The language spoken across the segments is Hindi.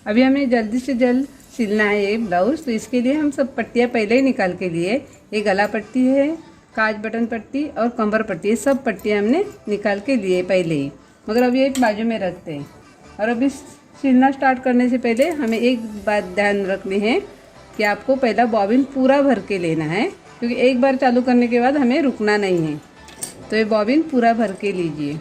अभी हमें जल्दी से जल्द सिलना है ये ब्लाउज़, तो इसके लिए हम सब पट्टियाँ पहले ही निकाल के लिए। ये गला पट्टी है, काज बटन पट्टी और कमर पट्टी, ये सब पट्टियाँ हमने निकाल के लिए पहले ही, मगर अभी एक बाजू में रखते हैं। और अभी सिलना स्टार्ट करने से पहले हमें एक बात ध्यान रखनी है कि आपको पहला बॉबिन पूरा भर के लेना है, क्योंकि एक बार चालू करने के बाद हमें रुकना नहीं है। तो ये बॉबिन पूरा भर के लीजिए।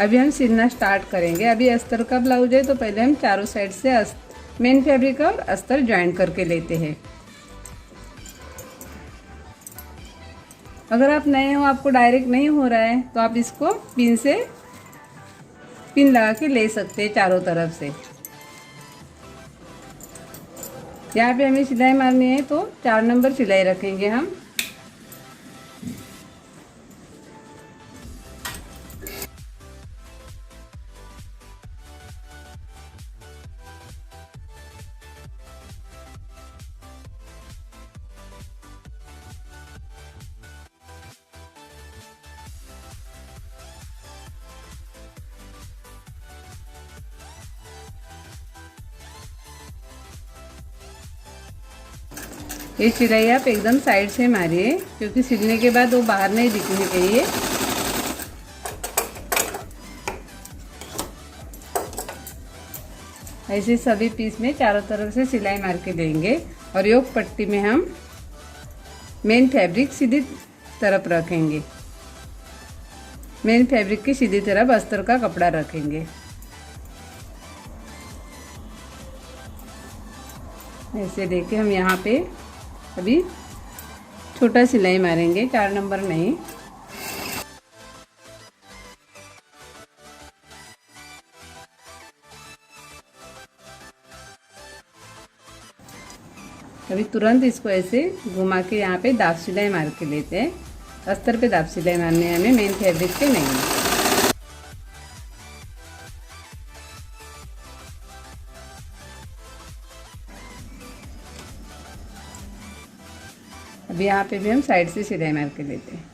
अभी हम सिलना स्टार्ट करेंगे। अभी अस्तर का ब्लाउज है, तो पहले हम चारों साइड से मेन फैब्रिक और अस्तर ज्वाइन करके लेते हैं। अगर आप नए हो, आपको डायरेक्ट नहीं हो रहा है, तो आप इसको पिन लगा के ले सकते हैं चारों तरफ से। यहाँ पे हमें सिलाई मारनी है, तो 4 नंबर सिलाई रखेंगे हम। ये सिलाई आप एकदम साइड से मारिए, क्योंकि सिलने के बाद वो बाहर नहीं दिखनी चाहिए। ऐसे सभी पीस में चारों तरफ से सिलाई मार के देंगे। और योक पट्टी में हम मेन फैब्रिक सीधी तरफ रखेंगे, मेन फैब्रिक की सीधी तरफ अस्तर का कपड़ा रखेंगे। ऐसे देके हम यहाँ पे अभी छोटा सिलाई मारेंगे, 4 नंबर नहीं। अभी तुरंत इसको ऐसे घुमा के यहाँ पे दाब सिलाई मार के लेते हैं। अस्तर पे दाब सिलाई मारने है हमें, मेन फैब्रिक पे नहीं। अभी यहाँ पे भी हम साइड से सिलाई मार के लेते हैं।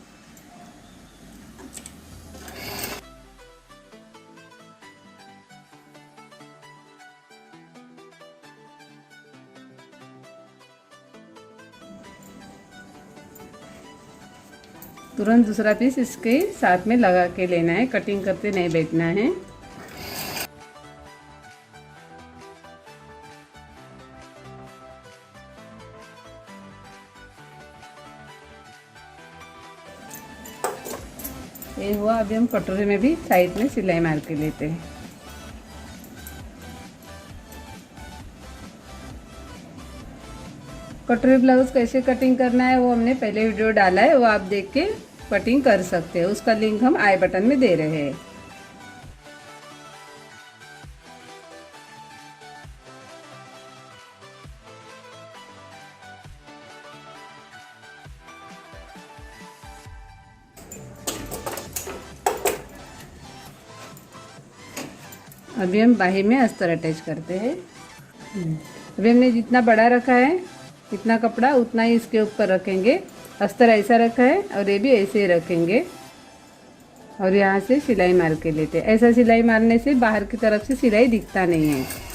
तुरंत दूसरा पीस इसके साथ में लगा के लेना है, कटिंग करते नहीं बैठना है। ये हुआ। अभी हम कटोरे में भी साइड में सिलाई मार के लेते हैं। कटोरी ब्लाउज कैसे कटिंग करना है वो हमने पहले वीडियो डाला है, वो आप देख के कटिंग कर सकते हैं। उसका लिंक हम आई बटन में दे रहे हैं। अभी हम बाही में अस्तर अटैच करते हैं। अभी हमने जितना बड़ा रखा है इतना कपड़ा उतना ही इसके ऊपर रखेंगे। अस्तर ऐसा रखा है और ये भी ऐसे ही रखेंगे और यहाँ से सिलाई मार के लेते हैं। ऐसा सिलाई मारने से बाहर की तरफ से सिलाई दिखता नहीं है।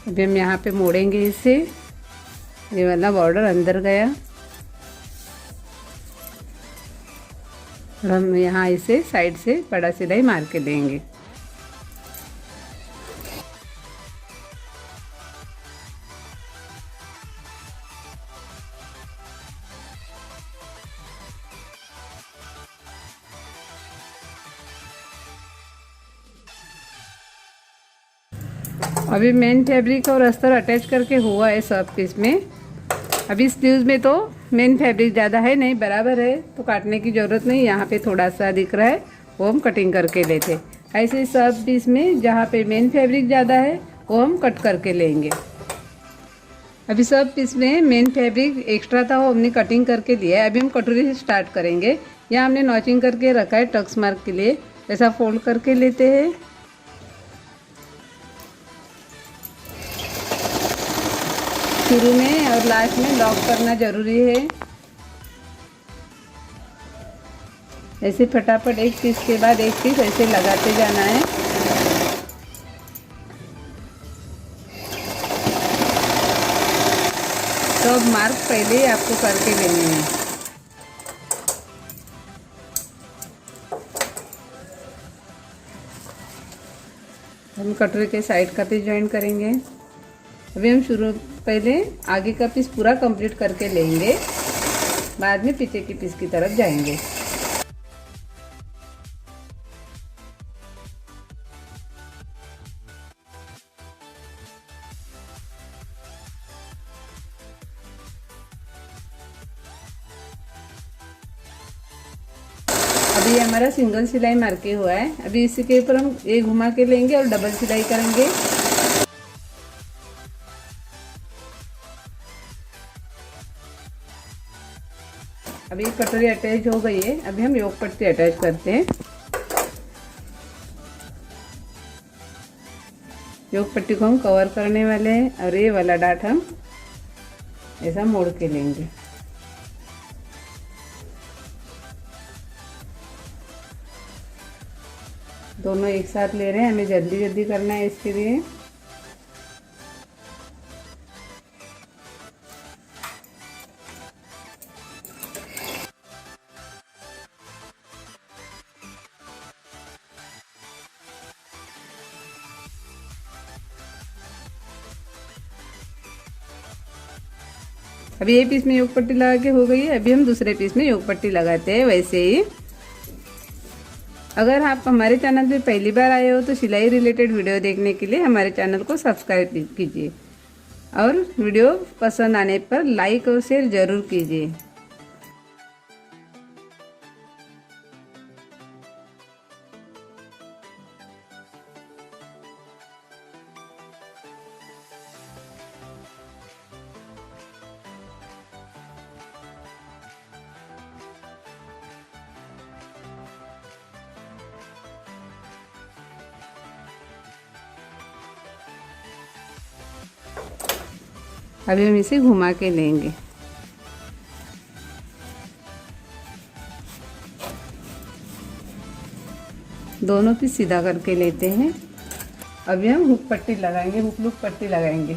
अभी हम यहाँ पे मोड़ेंगे इसे, ये वाला बॉर्डर अंदर गया और हम यहाँ इसे साइड से बड़ा सिलाई मार के देंगे। अभी मेन फैब्रिक और अस्तर अटैच करके हुआ है सब पीस में। अभी स्लीव्स में तो मेन फैब्रिक ज़्यादा है नहीं, बराबर है, तो काटने की ज़रूरत नहीं। यहाँ पे थोड़ा सा दिख रहा है वो हम कटिंग करके लेते। ऐसे सब पीस में जहाँ पे मेन फैब्रिक ज़्यादा है वो हम कट करके लेंगे। अभी सब पीस में मेन फैब्रिक एक्स्ट्रा था वो हमने कटिंग करके लिया है। अभी हम कटोरी से स्टार्ट करेंगे। यहाँ हमने नॉचिंग करके रखा है टक्स मार्क के लिए, ऐसा फोल्ड करके लेते हैं। शुरू में और लास्ट में लॉक करना ज़रूरी है। ऐसे फटाफट एक पीस के बाद एक पीस ऐसे लगाते जाना है। तो अब मार्क पहले ही आपको करके लेने हैं। हम कटोरी के साइड का पीस ज्वाइन करेंगे। अभी हम पहले आगे का पीस पूरा कंप्लीट करके लेंगे, बाद में पीछे की पीस की तरफ जाएंगे। अभी ये हमारा सिंगल सिलाई मार के हुआ है। अभी इसी के ऊपर हम एक घुमा के लेंगे और डबल सिलाई करेंगे। अभी कटोरी अटैच हो गई है। अभी हम योक पट्टी अटैच करते हैं। योक पट्टी को हम कवर करने वाले हैं और ये वाला डाट हम ऐसा मोड़ के लेंगे। दोनों एक साथ ले रहे हैं, हमें जल्दी जल्दी करना है इसके लिए। अभी ये पीस में योग पट्टी लगा के हो गई है। अभी हम दूसरे पीस में योग पट्टी लगाते हैं वैसे ही। अगर आप हमारे चैनल पे पहली बार आए हो तो सिलाई रिलेटेड वीडियो देखने के लिए हमारे चैनल को सब्सक्राइब कीजिए और वीडियो पसंद आने पर लाइक और शेयर ज़रूर कीजिए। अभी हम इसे घुमा के लेंगे। दोनों पीस सीधा करके लेते हैं। अभी हम हुक पट्टी लगाएंगे, हुक लूप पट्टी लगाएंगे।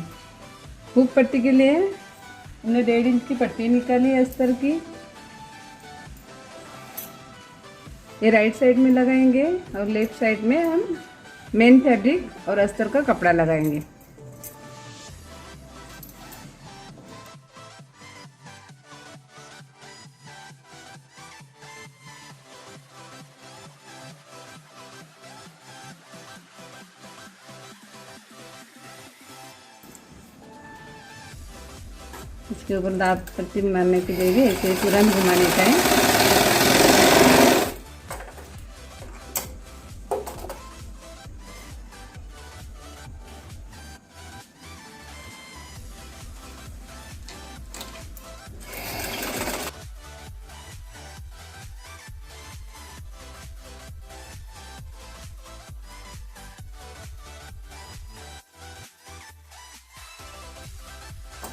हुक पट्टी के लिए हमने 1.5 इंच की पट्टी निकाली है अस्तर की। ये राइट साइड में लगाएंगे और लेफ्ट साइड में हम मेन फैब्रिक और अस्तर का कपड़ा लगाएंगे। इसके ऊपर दाब पट्टी मारने के लिए भी ऐसे पूरा घुमाने का है।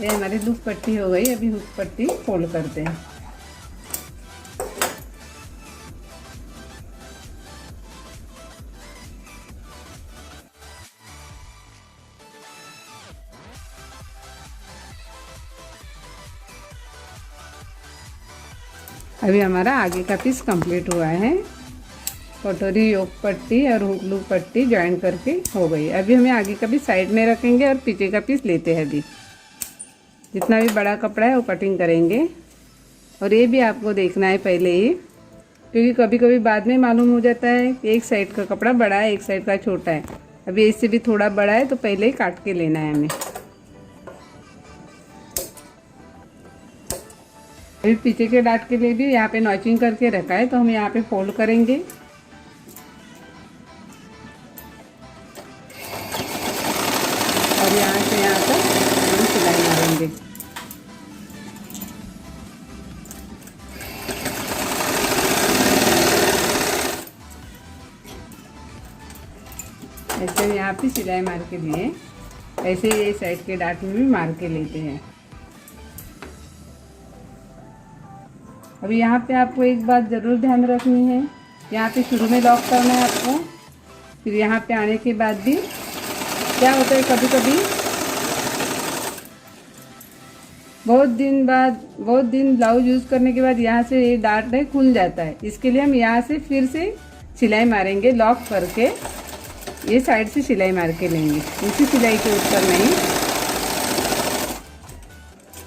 ये हमारी लूप पट्टी हो गई। अभी हुक पट्टी फोल्ड करते हैं। अभी हमारा आगे का पीस कंप्लीट हुआ है। कटोरी योक पट्टी और हुक लूप पट्टी ज्वाइन करके हो गई। अभी हमें आगे का पीस साइड में रखेंगे और पीछे का पीस लेते हैं। अभी जितना भी बड़ा कपड़ा है वो कटिंग करेंगे और ये भी आपको देखना है पहले ही, क्योंकि कभी कभी बाद में मालूम हो जाता है कि एक साइड का कपड़ा बड़ा है एक साइड का छोटा है। अभी इससे भी थोड़ा बड़ा है तो पहले ही काट के लेना है हमें। अभी पीछे के डाट के लिए भी यहाँ पे नॉचिंग करके रखा है तो हम यहाँ पे फोल्ड करेंगे ऐसे हम यहाँ पे सिलाई मार के लिए, ऐसे ये साइड के डाट में भी मार के लेते हैं। अभी यहाँ पे आपको एक बात ज़रूर ध्यान रखनी है, यहाँ पे शुरू में लॉक करना है आपको। फिर यहाँ पे आने के बाद भी क्या होता है, कभी कभी बहुत दिन ब्लाउज यूज़ करने के बाद यहाँ से ये डाट है खुल जाता है। इसके लिए हम यहाँ से फिर से सिलाई मारेंगे, लॉक करके ये साइड से सिलाई मार के लेंगे, उसी सिलाई के ऊपर नहीं।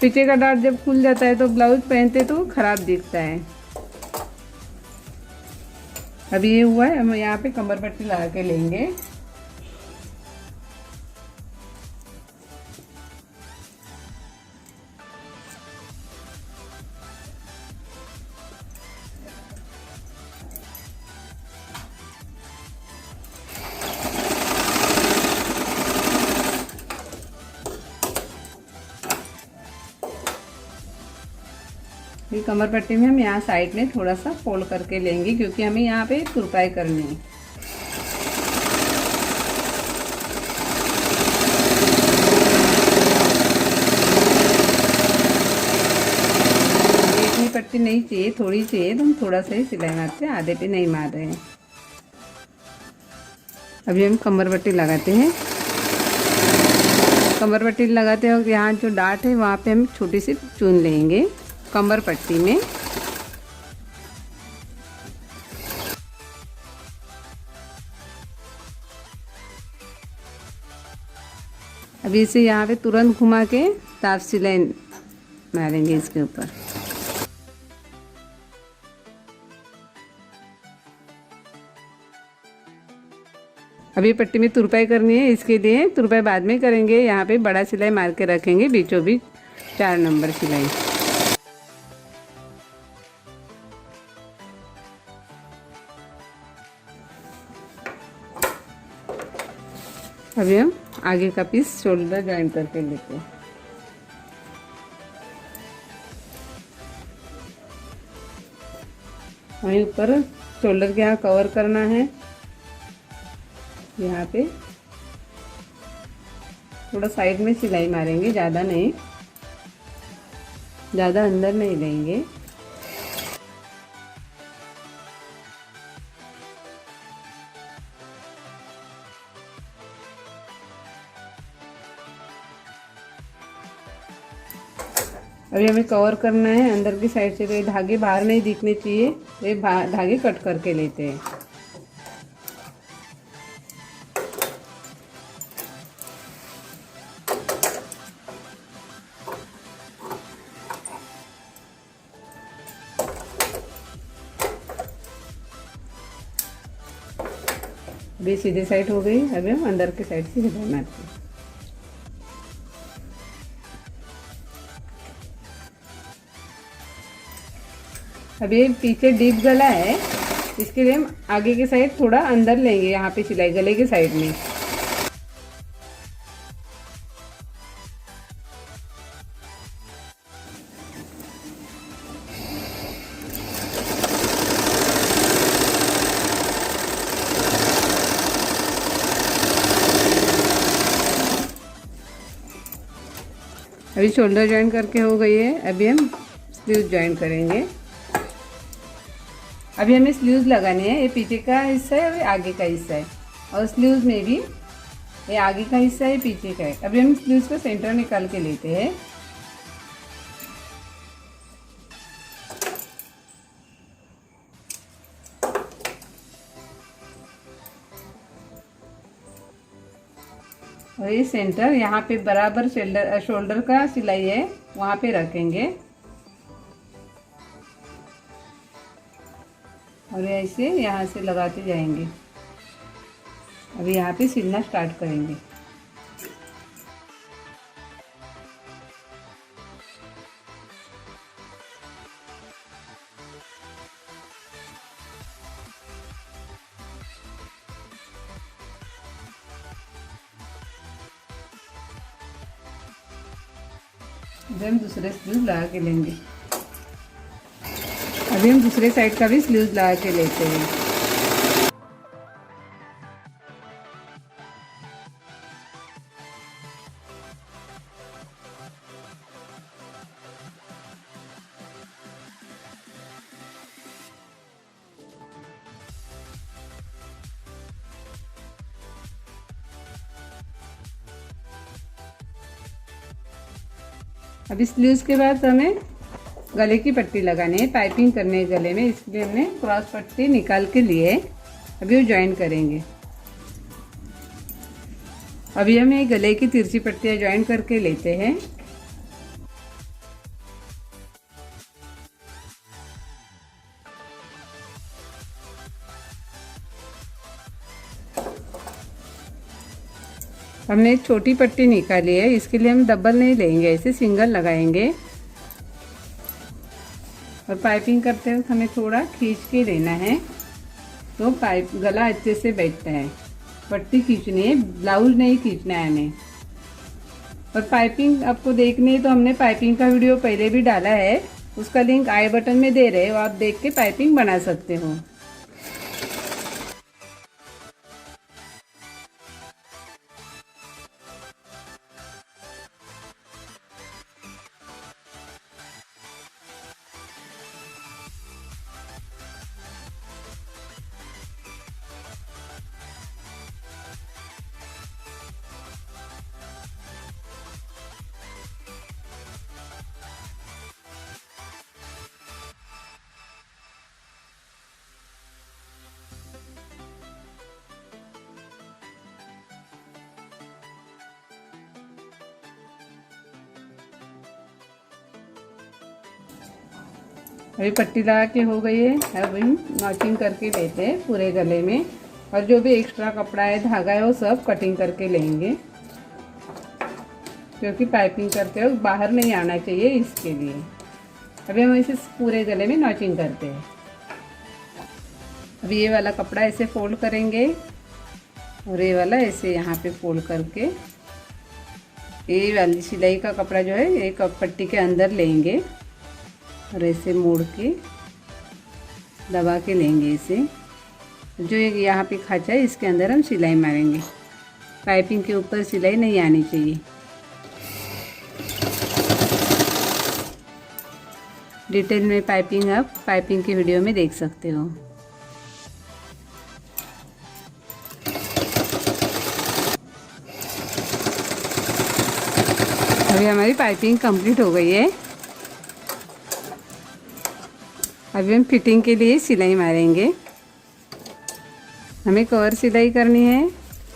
पीछे का डाट जब खुल जाता है तो ब्लाउज पहनते तो खराब दिखता है। अभी ये हुआ है, हम यहाँ पे कमर पट्टी लगा के लेंगे। ये कमर पट्टी में हम यहाँ साइड में थोड़ा सा फोल्ड करके लेंगे, क्योंकि हमें यहाँ पे तुरपाई करनी है। इतनी पट्टी नहीं चाहिए, थोड़ी चाहिए, तो हम थोड़ा सा ही सिलाई मारते हैं, आधे पे नहीं मार रहे हैं। अभी हम कमर पट्टी लगाते हैं। कमर पट्टी लगाते वक्त यहाँ जो डाट है वहाँ पे हम छोटी सी चुन लेंगे कमर पट्टी में। अभी इसे यहाँ पे तुरंत घुमा के ताफ सिलाई मारेंगे इसके ऊपर। अभी पट्टी में तुरपाई करनी है, इसके लिए तुरपाई बाद में करेंगे। यहाँ पे बड़ा सिलाई मार के रखेंगे, बीचों बीच 4 नंबर सिलाई। अभी हम आगे का पीस शोल्डर ज्वाइन करके लेते हैं। हमें ऊपर शोल्डर के यहाँ कवर करना है। यहाँ पे थोड़ा साइड में सिलाई मारेंगे, ज़्यादा नहीं, ज़्यादा अंदर नहीं लेंगे। अभी हमें कवर करना है अंदर की साइड से, तो ये धागे बाहर नहीं दिखने चाहिए, ये धागे कट करके लेते हैं। अभी सीधी साइड हो गई, अभी हम अंदर की साइड से सिलाई मारते हैं। अभी पीछे डीप गला है, इसके लिए हम आगे की साइड थोड़ा अंदर लेंगे, यहाँ पे सिलाई गले की साइड में। अभी शोल्डर ज्वाइन करके हो गई है, अभी हम स्लीव ज्वाइन करेंगे। अभी हमें स्लीव्स लगानी है, ये पीछे का हिस्सा है और ये आगे का हिस्सा है, और स्लीव्स में भी ये आगे का हिस्सा है, पीछे का है। अभी हम स्लीव्स का सेंटर निकाल के लेते हैं। और ये सेंटर यहाँ पे बराबर शोल्डर का सिलाई है, वहाँ पे रखेंगे और ऐसे यहाँ से लगाते जाएंगे। अभी यहाँ पे सिलना स्टार्ट करेंगे। अभी हम दूसरे स्लीव लगा के लेंगे। अभी हम दूसरे साइड का भी स्लीव्स लगा के लेते हैं। अब स्लीव्स के बाद हमें गले की पट्टी लगानी है, पाइपिंग करने है गले में, इसलिए हमने क्रॉस पट्टी निकाल के लिए अभी वो ज्वाइन करेंगे। अभी हम ये गले की तिरछी पट्टियाँ ज्वाइन करके लेते हैं। हमने एक छोटी पट्टी निकाली है, इसके लिए हम डबल नहीं लेंगे, ऐसे सिंगल लगाएंगे। और पाइपिंग करते वक्त हमें थोड़ा खींच के लेना है, तो पाइप गला अच्छे से बैठता है। पट्टी खींचनी है, ब्लाउज नहीं खींचना है हमें। और पाइपिंग आपको देखनी है तो हमने पाइपिंग का वीडियो पहले भी डाला है, उसका लिंक आई बटन में दे रहे हो, आप देख के पाइपिंग बना सकते हो। अभी पट्टी लगा के हो गई है, अब हम नॉचिंग करके लेते हैं पूरे गले में। और जो भी एक्स्ट्रा कपड़ा है, धागा है, वो सब कटिंग करके लेंगे, क्योंकि पाइपिंग करते वक्त बाहर नहीं आना चाहिए, इसके लिए। अभी हम इसे पूरे गले में नॉचिंग करते हैं। अभी ये वाला कपड़ा ऐसे फोल्ड करेंगे और ये वाला ऐसे यहाँ पे फोल्ड करके ये वाली सिलाई का कपड़ा जो है एक पट्टी के अंदर लेंगे और ऐसे मोड़ के दबा के लेंगे इसे। जो यहाँ पे खांचा है इसके अंदर हम सिलाई मारेंगे। पाइपिंग के ऊपर सिलाई नहीं आनी चाहिए। डिटेल में पाइपिंग आप पाइपिंग की वीडियो में देख सकते हो। अभी हमारी पाइपिंग कंप्लीट हो गई है। अभी हम फिटिंग के लिए सिलाई मारेंगे। हमें कवर सिलाई करनी है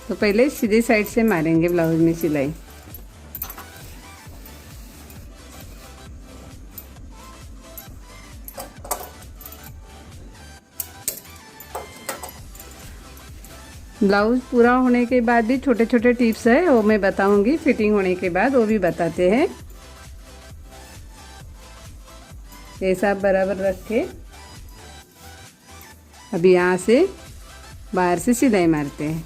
तो पहले सीधे साइड से मारेंगे ब्लाउज में सिलाई। ब्लाउज पूरा होने के बाद भी छोटे छोटे टिप्स है, वो मैं बताऊंगी। फिटिंग होने के बाद वो भी बताते हैं। ये सब बराबर रख के अभी यहाँ से बाहर से सिलाई मारते हैं।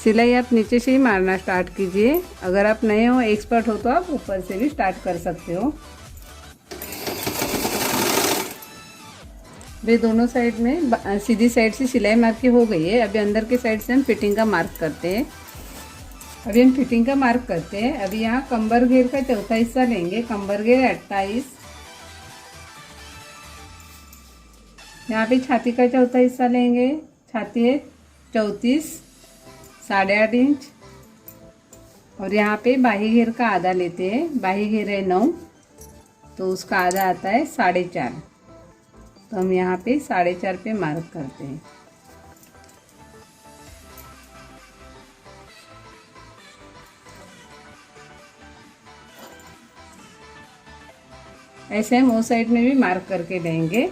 सिलाई आप नीचे से ही मारना स्टार्ट कीजिए। अगर आप नए हो, एक्सपर्ट हो, तो आप ऊपर से भी स्टार्ट कर सकते हो। वे दोनों साइड में सीधी साइड से सिलाई मार के हो गई है। अभी अंदर के साइड से हम फिटिंग का मार्क करते हैं। अभी हम फिटिंग का मार्क करते हैं। अभी यहाँ कंबर घेर का चौथा हिस्सा लेंगे। कंबर घेर 28, यहाँ पे छाती का चौथा हिस्सा लेंगे। छाती है 34, 8.5 इंच। और यहाँ पे बाही घेर का आधा लेते हैं। बाही घेर है 9, तो उसका आधा आता है 4.5। तो हम यहाँ पे 4.5 पे मार्क करते हैं। ऐसे हम वो साइड में भी मार्क करके देंगे।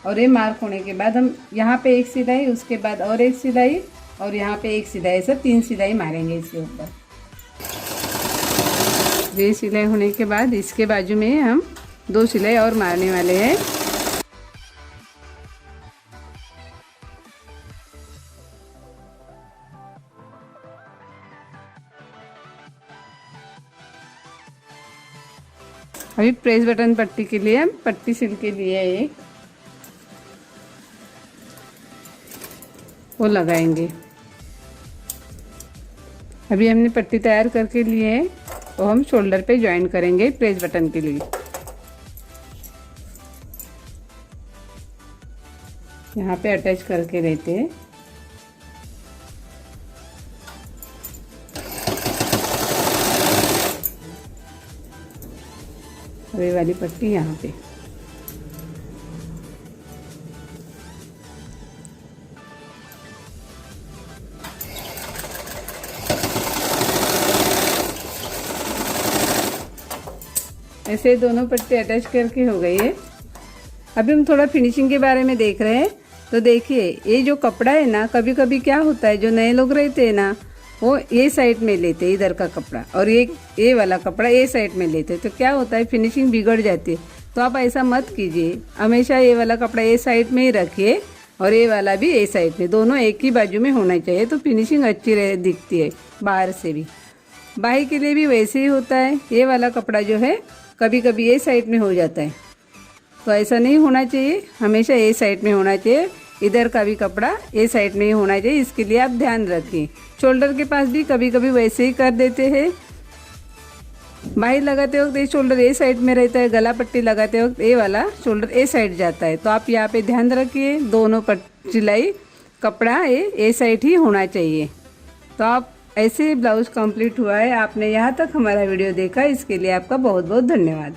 और ये मार्क होने के बाद हम यहाँ पे एक सिलाई, उसके बाद और एक सिलाई, और यहाँ पे एक सिलाई, ऐसा 3 सिलाई मारेंगे इसके ऊपर। ये सिलाई होने के बाद इसके बाजू में हम 2 सिलाई और मारने वाले हैं। अभी प्रेस बटन पट्टी के लिए हम पट्टी सिल के लिए एक वो लगाएंगे। अभी हमने पट्टी तैयार करके लिए है, तो हम शोल्डर पे ज्वाइन करेंगे प्रेस बटन के लिए। यहाँ पे अटैच करके देते हैं। और ये वाली पट्टी यहाँ पे। ऐसे दोनों पट्टी अटैच करके हो गई है। अभी हम थोड़ा फिनिशिंग के बारे में देख रहे हैं। तो देखिए, ये जो कपड़ा है ना, कभी कभी क्या होता है, जो नए लोग रहते हैं ना, वो ये साइड में लेते हैं इधर का कपड़ा, और ये वाला कपड़ा ये साइड में लेते हैं। तो क्या होता है, फिनिशिंग बिगड़ जाती है। तो आप ऐसा मत कीजिए, हमेशा ये वाला कपड़ा ये साइड में ही रखिए और ये वाला भी ये साइड में, दोनों एक ही बाजू में होना चाहिए। तो फिनिशिंग अच्छी दिखती है बाहर से भी। बाही के लिए भी वैसे ही होता है। ये वाला कपड़ा जो है कभी कभी ये साइड में हो जाता है, तो ऐसा नहीं होना चाहिए, हमेशा ये साइड में होना चाहिए। इधर का भी कपड़ा ये साइड में ही होना चाहिए, इसके लिए आप ध्यान रखिए। शोल्डर के पास भी कभी कभी वैसे ही कर देते हैं। बाही लगाते वक्त ये शोल्डर ए साइड में रहता है, गला पट्टी लगाते वक्त ये वाला शोल्डर ए साइड जाता है। तो आप यहाँ पे ध्यान रखिए, दोनों सिलाई कपड़ा ए साइड ही होना चाहिए। तो आप ऐसे ब्लाउज कंप्लीट हुआ है। आपने यहाँ तक हमारा वीडियो देखा, इसके लिए आपका बहुत बहुत धन्यवाद।